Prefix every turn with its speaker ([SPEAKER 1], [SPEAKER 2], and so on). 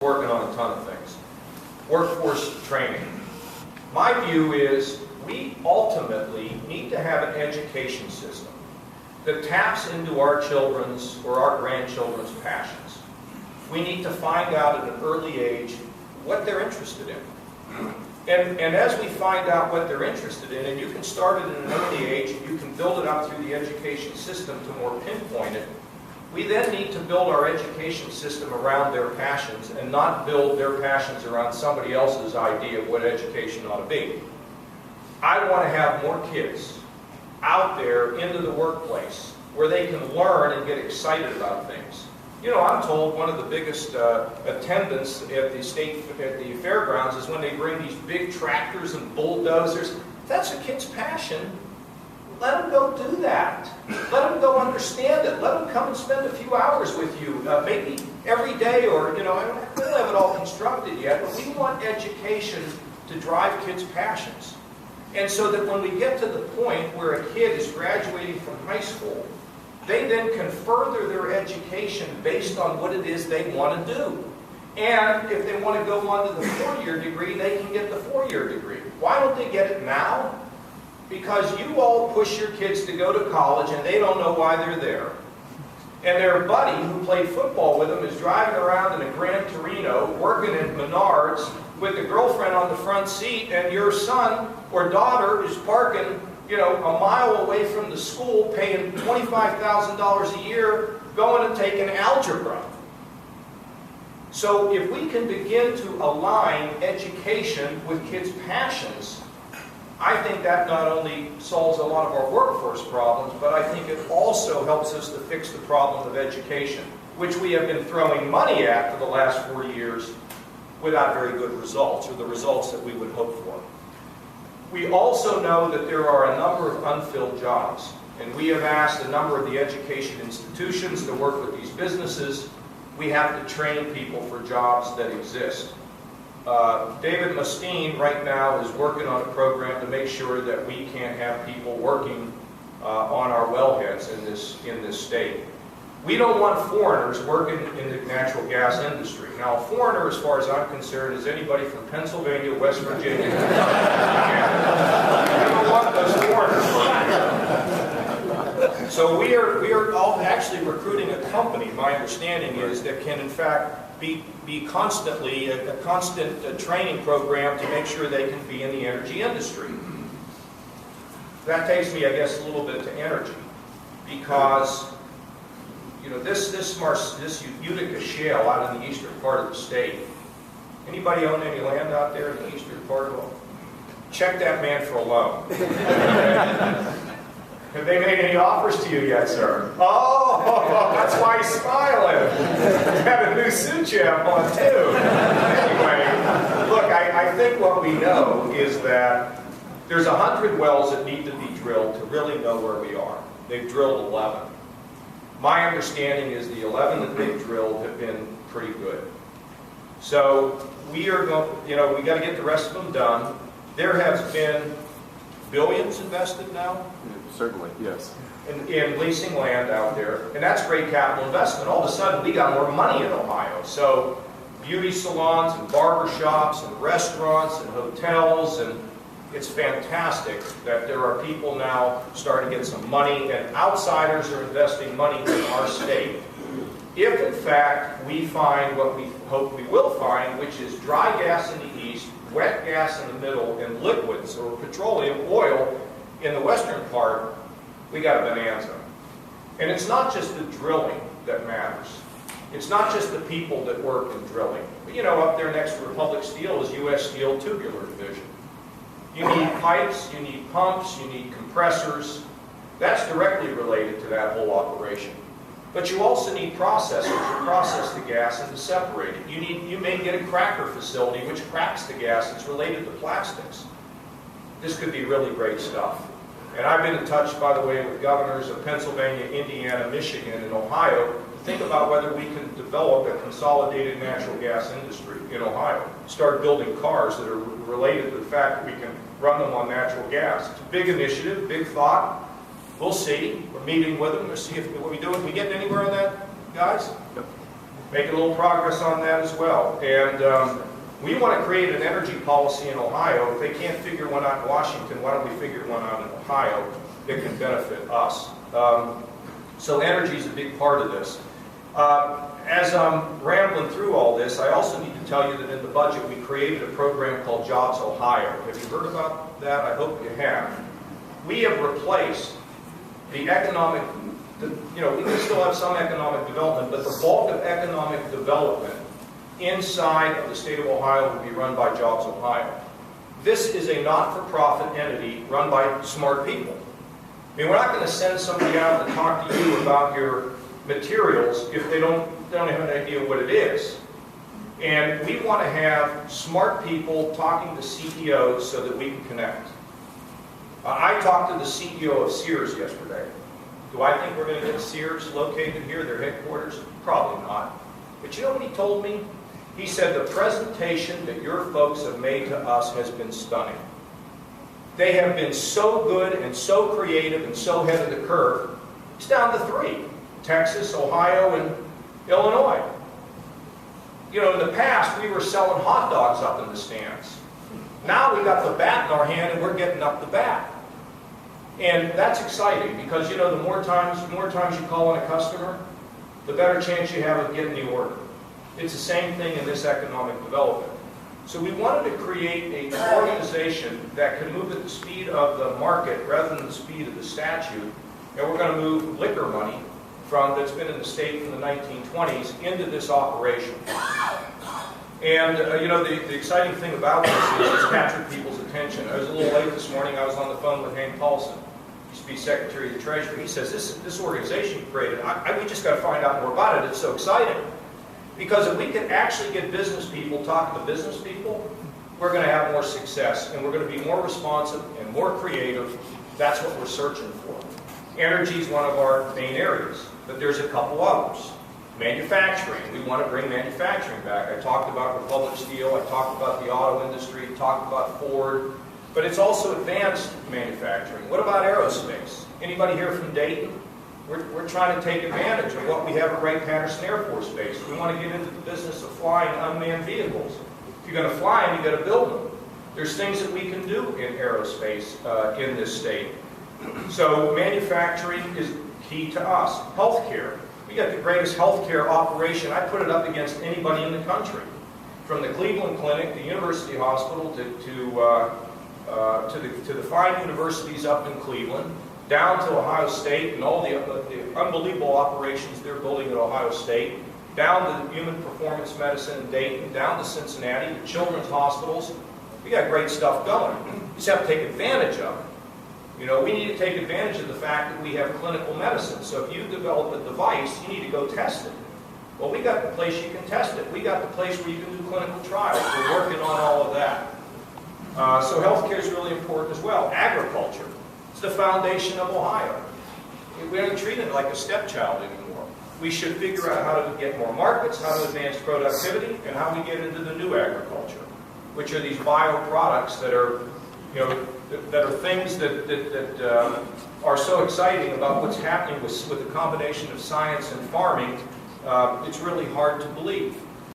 [SPEAKER 1] working on a ton of things. Workforce training. My view is we ultimately need to have an education system that taps into our children's or our grandchildren's passions. We need to find out at an early age what they're interested in. And as we find out what they're interested in, and you can start it at an early age, and you can build it up through the education system to more pinpoint it, we then need to build our education system around their passions and not build their passions around somebody else's idea of what education ought to be. I want to have more kids out there into the workplace where they can learn and get excited about things. You know, I'm told one of the biggest attendance at the fairgrounds is when they bring these big tractors and bulldozers. If that's a kid's passion, let them go do that. Let them go understand it. Let them come and spend a few hours with you, maybe every day, or, you know, I don't have it all constructed yet, but we want education to drive kids' passions. And so that when we get to the point where a kid is graduating from high school, they then can further their education based on what it is they want to do. And if they want to go on to the 4-year degree, they can get the 4-year degree. Why don't they get it now? Because you all push your kids to go to college and they don't know why they're there. And their buddy who played football with them is driving around in a Gran Torino, working at Menards with a girlfriend on the front seat, and your son or daughter is parking, you know, a mile away from the school, paying $25,000 a year, going and taking algebra. So if we can begin to align education with kids' passions, I think that not only solves a lot of our workforce problems, but I think it also helps us to fix the problem of education, which we have been throwing money at for the last 4 years without very good results, or the results that we would hope for. We also know that there are a number of unfilled jobs, and we have asked a number of the education institutions to work with these businesses. We have to train people for jobs that exist. David Mustine right now is working on a program to make sure that we can't have people working on our wellheads in this state. We don't want foreigners working in the natural gas industry. Now, a foreigner, as far as I'm concerned, is anybody from Pennsylvania, West Virginia. We don't want those foreigners working. So we are all actually recruiting a company, my understanding is, that can in fact be constantly a constant training program to make sure they can be in the energy industry. That takes me, I guess, a little bit to energy, because you know, this Utica shale out in the eastern part of the state. Anybody own any land out there in the eastern part of it? Check that man for a loan. Have they made any offers to you yet, sir? Oh, that's why he's smiling. Got a new suit you have on, too. Anyway, look, I think what we know is that there's 100 wells that need to be drilled to really know where we are. They've drilled 11. My understanding is the 11 that they've drilled have been pretty good. So we are going, you know, we got to get the rest of them done. There has been billions invested now.
[SPEAKER 2] Certainly, yes.
[SPEAKER 1] In leasing land out there, and that's great capital investment. All of a sudden, we got more money in Ohio. So beauty salons and barber shops and restaurants and hotels, and it's fantastic that there are people now starting to get some money, and outsiders are investing money in our state. If, in fact, we find what we hope we will find, which is dry gas in the east, wet gas in the middle, and liquids, or petroleum, oil, in the western part, we got a bonanza. And it's not just the drilling that matters. It's not just the people that work in drilling. But, you know, up there next to Republic Steel is U.S. Steel Tubular Division. You need pipes, you need pumps, you need compressors. That's directly related to that whole operation. But you also need processors to process the gas and to separate it. You may get a cracker facility which cracks the gas that's related to plastics. This could be really great stuff. And I've been in touch, by the way, with governors of Pennsylvania, Indiana, Michigan, and Ohio to think about whether we can develop a consolidated natural gas industry in Ohio. Start building cars that are related to the fact that we can run them on natural gas. It's a big initiative, big thought. We'll see. We're meeting with them to see if what we do. Are we getting anywhere on that, guys?
[SPEAKER 2] Yep.
[SPEAKER 1] Making a little progress on that as well. And we want to create an energy policy in Ohio. If they can't figure one out in Washington, why don't we figure one out in Ohio that can benefit us? So energy is a big part of this. As I'm rambling through all this, I also need to tell you that in the budget we created a program called Jobs Ohio. Have you heard about that? I hope you have. We have replaced the economic, we can still have some economic development, but the bulk of economic development inside of the state of Ohio will be run by Jobs Ohio. This is a not-for-profit entity run by smart people. I mean, we're not going to send somebody out to talk to you about your materials if they don't have an idea what it is. And we want to have smart people talking to CEOs so that we can connect. I talked to the CEO of Sears yesterday. Do I think we're going to get Sears located here, their headquarters? Probably not. But you know what he told me? He said, the presentation that your folks have made to us has been stunning. They have been so good and so creative and so ahead of the curve. It's down to 3. Texas, Ohio, and Illinois. You know, in the past, we were selling hot dogs up in the stands. Now we got the bat in our hand and we're getting up the bat. And that's exciting because, you know, the more times you call on a customer, the better chance you have of getting the order. It's the same thing in this economic development. So we wanted to create an organization that can move at the speed of the market rather than the speed of the statute. And we're going to move liquor money that's been in the state from the 1920s into this operation. And the exciting thing about this is it's captured people's attention. I was a little late this morning. I was on the phone with Hank Paulson, used to be Secretary of the Treasury. He says, this organization you created, we just got to find out more about it. It's so exciting. Because if we can actually get business people talking to business people, we're going to have more success, and we're going to be more responsive and more creative. That's what we're searching for. Energy is one of our main areas, but there's a couple others. Manufacturing. We want to bring manufacturing back. I talked about Republic Steel. I talked about the auto industry. Talked about Ford. But it's also advanced manufacturing. What about aerospace? Anybody here from Dayton? We're trying to take advantage of what we have at Wright-Patterson Air Force Base. We want to get into the business of flying unmanned vehicles. If you're going to fly them, you've got to build them. There's things that we can do in aerospace in this state. So manufacturing is key to us. Healthcare. We got the greatest healthcare operation. I put it up against anybody in the country. From the Cleveland Clinic, the University Hospital, to the fine universities up in Cleveland, down to Ohio State and all the unbelievable operations they're building at Ohio State, down to human performance medicine in Dayton, down to Cincinnati, the children's hospitals. We got great stuff going. We just have to take advantage of it. You know, we need to take advantage of the fact that we have clinical medicine. So if you develop a device, you need to go test it. Well, we got the place you can test it. We got the place where you can do clinical trials. We're working on all of that. So healthcare is really important as well. Agriculture. It's the foundation of Ohio. We don't treat it like a stepchild anymore. We should figure out how to get more markets, how to advance productivity, and how we get into the new agriculture, which are these bioproducts that are, that are things that are so exciting about what's happening with the combination of science and farming. It's really hard to believe.